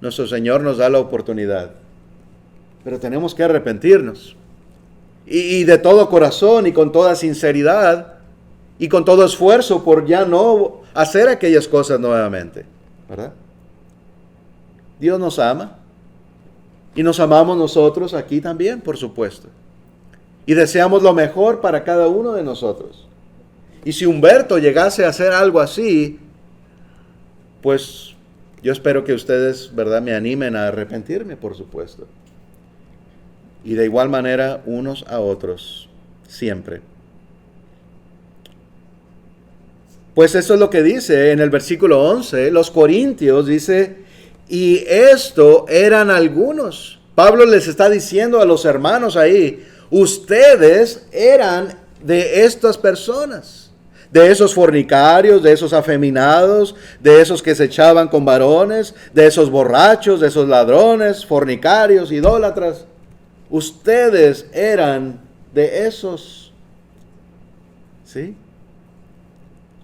nuestro Señor nos da la oportunidad. Pero tenemos que arrepentirnos. Y de todo corazón y con toda sinceridad y con todo esfuerzo por ya no hacer aquellas cosas nuevamente, ¿verdad? Dios nos ama. Y nos amamos nosotros aquí también, por supuesto. Y deseamos lo mejor para cada uno de nosotros. Y si Humberto llegase a hacer algo así, pues yo espero que ustedes, ¿verdad?, me animen a arrepentirme, por supuesto. Y de igual manera, unos a otros, siempre. Pues eso es lo que dice en el versículo 11, los corintios, dice: y esto eran algunos. Pablo les está diciendo a los hermanos ahí: ustedes eran de estas personas. De esos fornicarios, de esos afeminados, de esos que se echaban con varones, de esos borrachos, de esos ladrones, fornicarios, idólatras. Ustedes eran de esos. ¿Sí?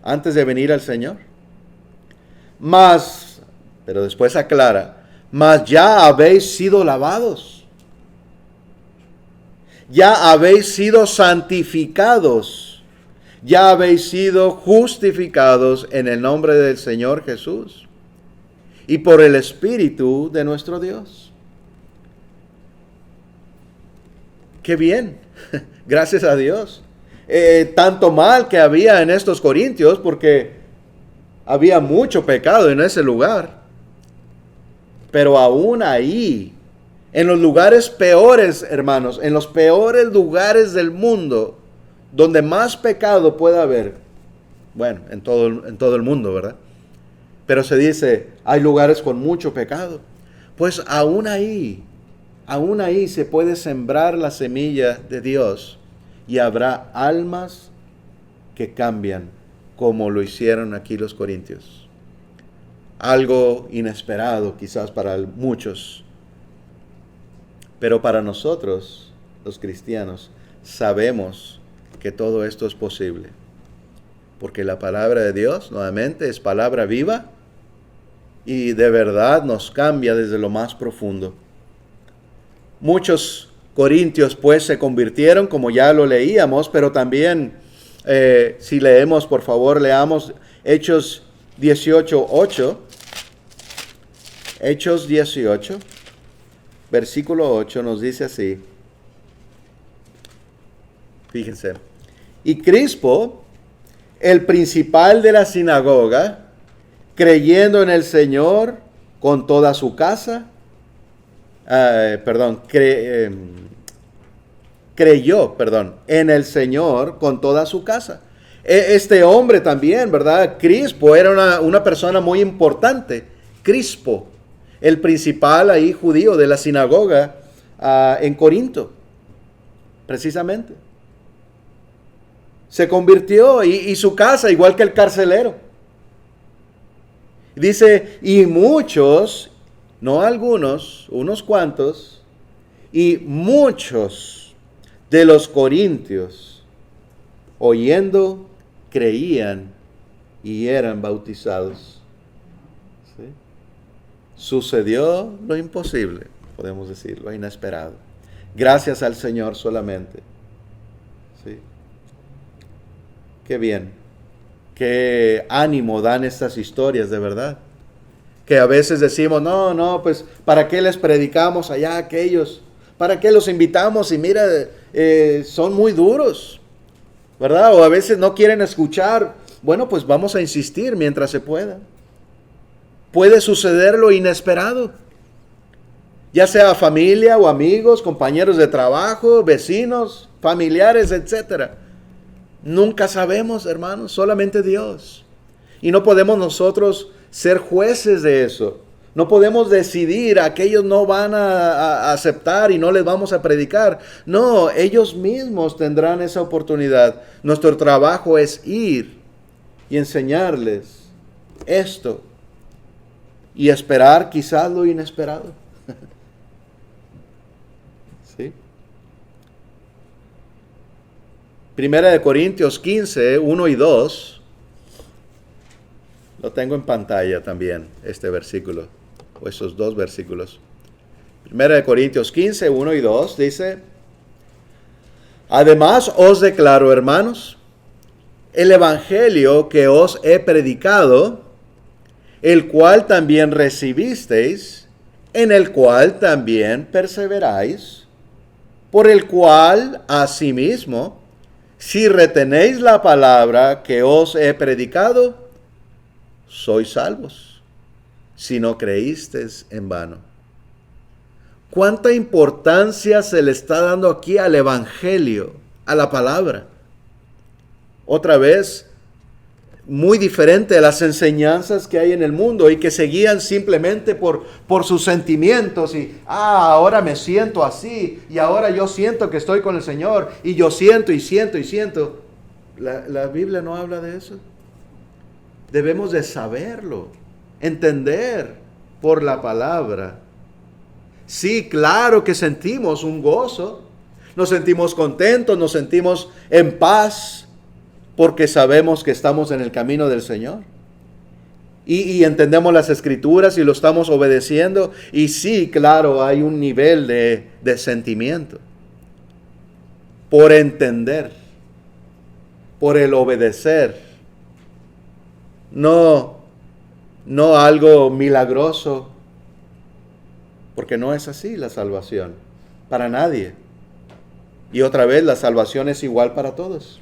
Antes de venir al Señor. Pero después aclara: mas ya habéis sido lavados. Ya habéis sido santificados. Ya habéis sido justificados en el nombre del Señor Jesús y por el Espíritu de nuestro Dios. ¡Qué bien! Gracias a Dios. Tanto mal que había en estos corintios, porque había mucho pecado en ese lugar. Pero aún ahí, en los lugares peores, hermanos, en los peores lugares del mundo, donde más pecado pueda haber, bueno, en todo el mundo, ¿verdad? Pero se dice, hay lugares con mucho pecado. Pues aún ahí se puede sembrar la semilla de Dios y habrá almas que cambian como lo hicieron aquí los corintios. Algo inesperado quizás para muchos, pero para nosotros, los cristianos, sabemos que todo esto es posible, porque la palabra de Dios, nuevamente, es palabra viva y de verdad nos cambia desde lo más profundo. Muchos corintios pues se convirtieron, como ya lo leíamos, pero también si leemos, por favor, leamos Hechos 18:8. Hechos 18, versículo 8 nos dice así. Fíjense. Y Crispo, el principal de la sinagoga, creyendo en el Señor con toda su casa, creyó en el Señor con toda su casa. Este hombre también, ¿verdad? Crispo era una persona muy importante. Crispo, el principal ahí judío de la sinagoga en Corinto, precisamente. Se convirtió y su casa, igual que el carcelero. Dice, y muchos, no algunos, unos cuantos, y muchos de los corintios, oyendo, creían y eran bautizados. ¿Sí? Sucedió lo imposible, podemos decir, lo inesperado. Gracias al Señor solamente. ¿Sí? Qué bien, qué ánimo dan estas historias, de verdad. Que a veces decimos, no, pues, ¿para qué les predicamos allá a aquellos? ¿Para qué los invitamos? Y mira, son muy duros, ¿verdad? O a veces no quieren escuchar. Bueno, pues vamos a insistir mientras se pueda. Puede suceder lo inesperado. Ya sea familia o amigos, compañeros de trabajo, vecinos, familiares, etcétera. Nunca sabemos, hermanos, solamente Dios. Y no podemos nosotros ser jueces de eso. No podemos decidir, aquellos no van a aceptar y no les vamos a predicar. No, ellos mismos tendrán esa oportunidad. Nuestro trabajo es ir y enseñarles esto y esperar quizás lo inesperado. ¿Sí? Primera de Corintios 15, 1 y 2. Lo tengo en pantalla también, este versículo, o esos dos versículos. Primera de Corintios 15, 1 y 2 dice: además os declaro, hermanos, el evangelio que os he predicado, el cual también recibisteis, en el cual también perseveráis, por el cual asimismo, si retenéis la palabra que os he predicado, sois salvos, si no creísteis en vano. ¿Cuánta importancia se le está dando aquí al evangelio, a la palabra? Otra vez, muy diferente a las enseñanzas que hay en el mundo y que se guían simplemente por sus sentimientos y, ahora me siento así y ahora yo siento que estoy con el Señor y yo siento y siento y siento. La Biblia no habla de eso. Debemos de saberlo, entender por la palabra. Sí, claro que sentimos un gozo, nos sentimos contentos, nos sentimos en paz, porque sabemos que estamos en el camino del Señor. Y entendemos las Escrituras y lo estamos obedeciendo. Y sí, claro, hay un nivel de sentimiento. Por entender, por el obedecer. No algo milagroso, porque no es así la salvación, para nadie. Y otra vez, la salvación es igual para todos.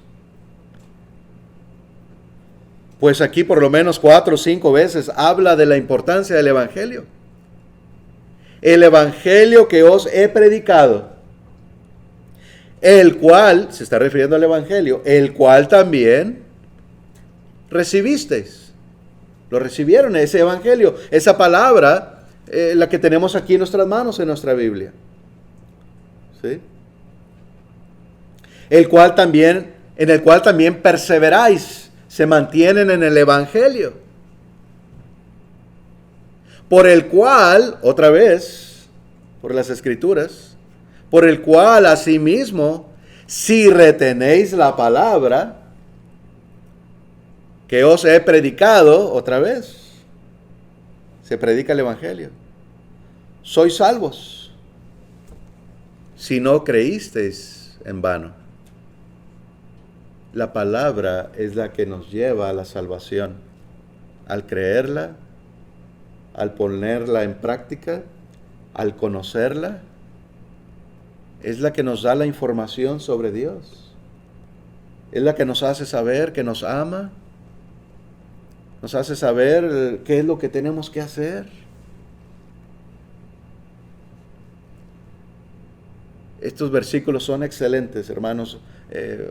Pues aquí por lo menos 4 o 5 veces habla de la importancia del evangelio. El evangelio que os he predicado, el cual, se está refiriendo al evangelio, el cual también recibisteis. Lo recibieron, ese evangelio, esa palabra, la que tenemos aquí en nuestras manos, en nuestra Biblia. ¿Sí? En el cual también perseveráis, se mantienen en el evangelio. Por el cual, otra vez, por las Escrituras, por el cual asimismo, si retenéis la palabra que os he predicado, otra vez, se predica el evangelio, sois salvos, si no creísteis en vano. La palabra es la que nos lleva a la salvación. Al creerla, al ponerla en práctica, al conocerla, es la que nos da la información sobre Dios. Es la que nos hace saber que nos ama. Nos hace saber qué es lo que tenemos que hacer. Estos versículos son excelentes, hermanos.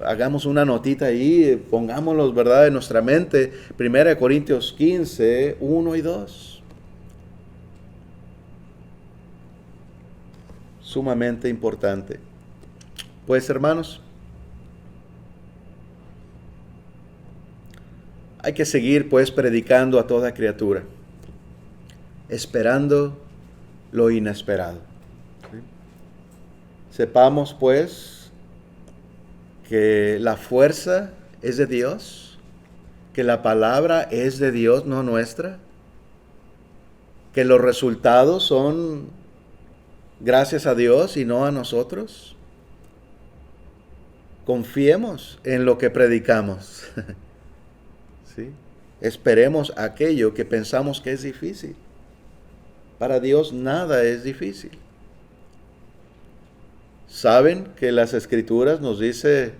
Hagamos una notita ahí, pongámoslos, ¿verdad?, en nuestra mente. 1 Corintios 15, 1 y 2. Sumamente importante. Pues, hermanos, hay que seguir, pues, predicando a toda criatura, esperando lo inesperado. Sepamos, pues, que la fuerza es de Dios, que la palabra es de Dios, no nuestra, que los resultados son gracias a Dios y no a nosotros. Confiemos en lo que predicamos. ¿Sí? Esperemos aquello que pensamos que es difícil. Para Dios nada es difícil. ¿Saben que las Escrituras nos dice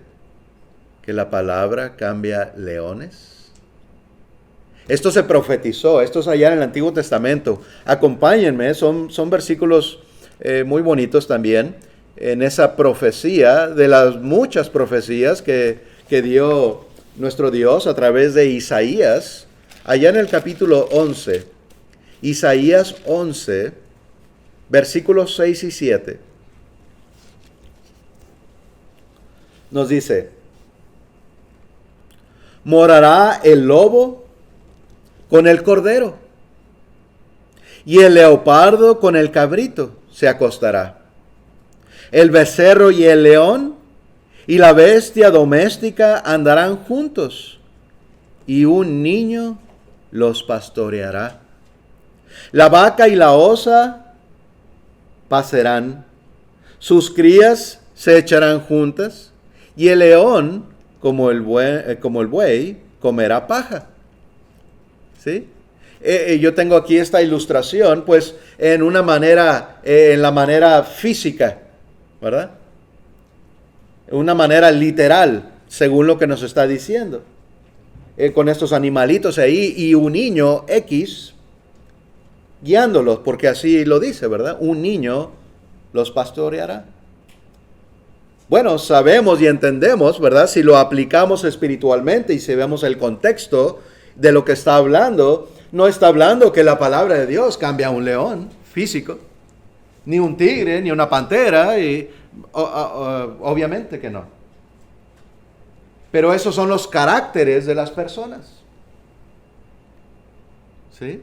que la palabra cambia leones? Esto se profetizó, esto es allá en el Antiguo Testamento. Acompáñenme, son versículos muy bonitos también, en esa profecía, de las muchas profecías que dio nuestro Dios a través de Isaías, allá en el capítulo 11, Isaías 11, versículos 6 y 7. Nos dice: morará el lobo con el cordero, y el leopardo con el cabrito se acostará. El becerro y el león y la bestia doméstica andarán juntos, y un niño los pastoreará. La vaca y la osa pasarán, sus crías se echarán juntas, y el león, como el buey, comerá paja. ¿Sí? Yo tengo aquí esta ilustración, pues, en la manera física, ¿verdad? Una manera literal, según lo que nos está diciendo. Con estos animalitos ahí y un niño X guiándolos, porque así lo dice, ¿verdad? Un niño los pastoreará. Bueno, sabemos y entendemos, ¿verdad? Si lo aplicamos espiritualmente y si vemos el contexto de lo que está hablando, no está hablando que la palabra de Dios cambia a un león físico, ni un tigre, ni una pantera, obviamente que no. Pero esos son los caracteres de las personas. ¿Sí?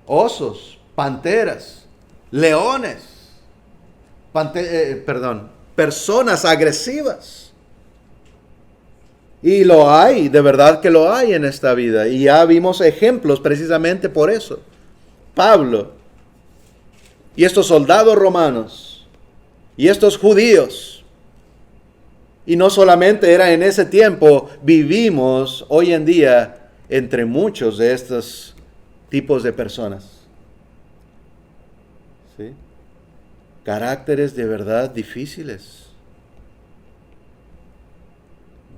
Osos, panteras, leones, personas agresivas. Y lo hay, de verdad que lo hay en esta vida. Y ya vimos ejemplos precisamente por eso. Pablo y estos soldados romanos y estos judíos. Y no solamente era en ese tiempo, vivimos hoy en día entre muchos de estos tipos de personas. ¿Sí? Caracteres de verdad difíciles,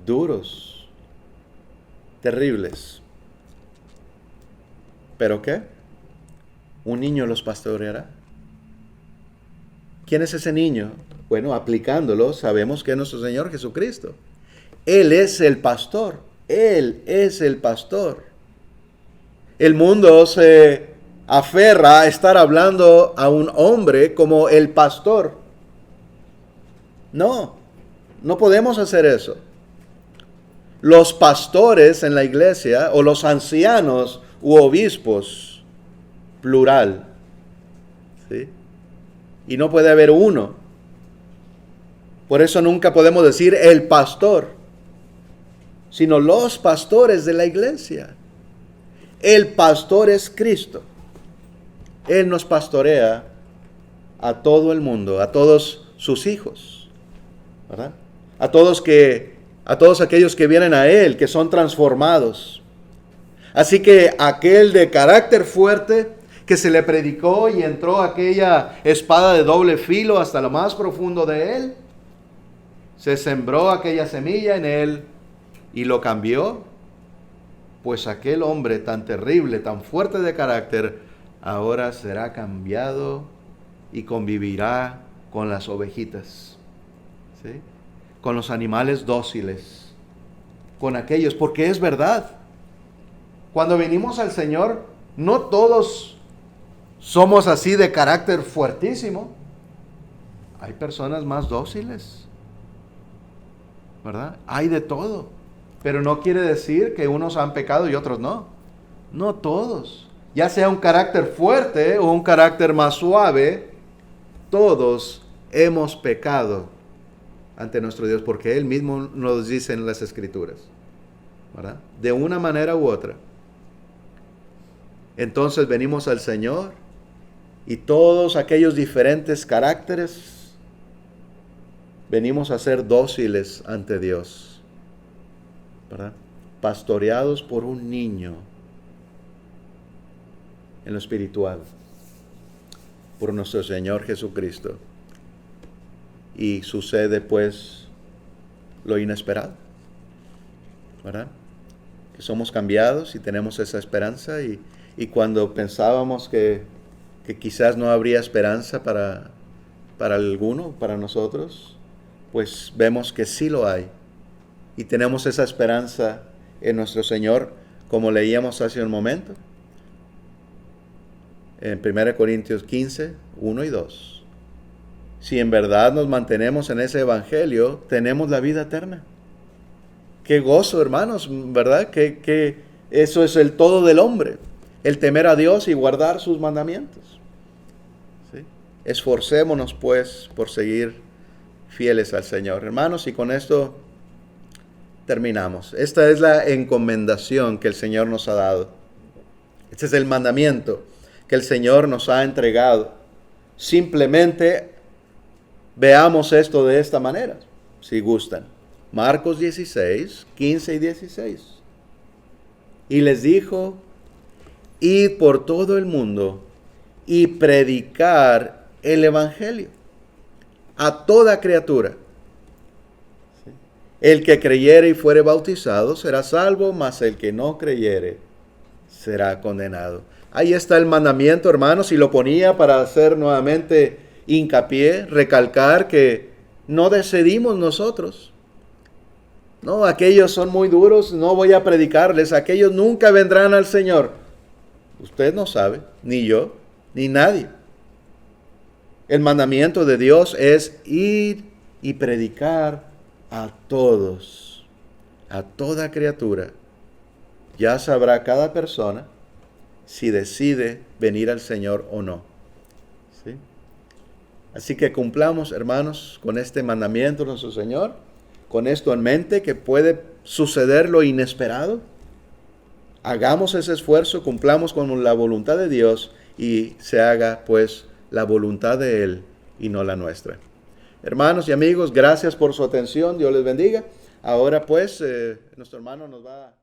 duros, terribles. ¿Pero qué? Un niño los pastoreará. ¿Quién es ese niño? Bueno, aplicándolo, sabemos que es nuestro Señor Jesucristo. Él es el pastor. Él es el pastor. El mundo se aferra a estar hablando a un hombre como el pastor. No podemos hacer eso. Los pastores en la iglesia, o los ancianos u obispos, plural, ¿sí? Y no puede haber uno. Por eso nunca podemos decir el pastor, sino los pastores de la iglesia. El pastor es Cristo. Él nos pastorea a todo el mundo, a todos sus hijos, ¿verdad? A todos aquellos que vienen a Él, que son transformados. Así que aquel de carácter fuerte, que se le predicó y entró aquella espada de doble filo hasta lo más profundo de él, se sembró aquella semilla en él y lo cambió, pues aquel hombre tan terrible, tan fuerte de carácter, ahora será cambiado y convivirá con las ovejitas, ¿sí? Con los animales dóciles, con aquellos, porque es verdad. Cuando venimos al Señor, no todos somos así de carácter fuertísimo. Hay personas más dóciles, ¿verdad? Hay de todo. Pero no quiere decir que unos han pecado y otros no. No todos. Ya sea un carácter fuerte o un carácter más suave, todos hemos pecado ante nuestro Dios, porque Él mismo nos dice en las Escrituras, ¿verdad? De una manera u otra. Entonces venimos al Señor y todos aquellos diferentes caracteres venimos a ser dóciles ante Dios, ¿verdad? Pastoreados por un niño en lo espiritual, por nuestro Señor Jesucristo. Y sucede pues lo inesperado, ¿verdad? Que somos cambiados y tenemos esa esperanza y cuando pensábamos que quizás no habría esperanza para alguno, para nosotros, pues vemos que sí lo hay. Y tenemos esa esperanza en nuestro Señor, como leíamos hace un momento, en 1 Corintios 15, 1 y 2. Si en verdad nos mantenemos en ese evangelio, tenemos la vida eterna. Qué gozo, hermanos, ¿verdad? Que eso es el todo del hombre, el temer a Dios y guardar sus mandamientos. ¿Sí? Esforcémonos, pues, por seguir fieles al Señor. Hermanos, y con esto terminamos. Esta es la encomendación que el Señor nos ha dado. Este es el mandamiento que el Señor nos ha entregado. Simplemente veamos esto de esta manera, si gustan. Marcos 16, 15 y 16. Y les dijo: id por todo el mundo y predicar el evangelio a toda criatura. El que creyere y fuere bautizado será salvo, mas el que no creyere será condenado. Ahí está el mandamiento, hermanos, y lo ponía para hacer nuevamente hincapié, recalcar que no decidimos nosotros. No, aquellos son muy duros, no voy a predicarles, aquellos nunca vendrán al Señor. Usted no sabe, ni yo, ni nadie. El mandamiento de Dios es ir y predicar a todos, a toda criatura. Ya sabrá cada persona si decide venir al Señor o no. ¿Sí? Así que cumplamos, hermanos, con este mandamiento de nuestro Señor, con esto en mente, que puede suceder lo inesperado. Hagamos ese esfuerzo, cumplamos con la voluntad de Dios y se haga pues la voluntad de Él y no la nuestra. Hermanos y amigos, gracias por su atención. Dios les bendiga. Ahora pues nuestro hermano nos va a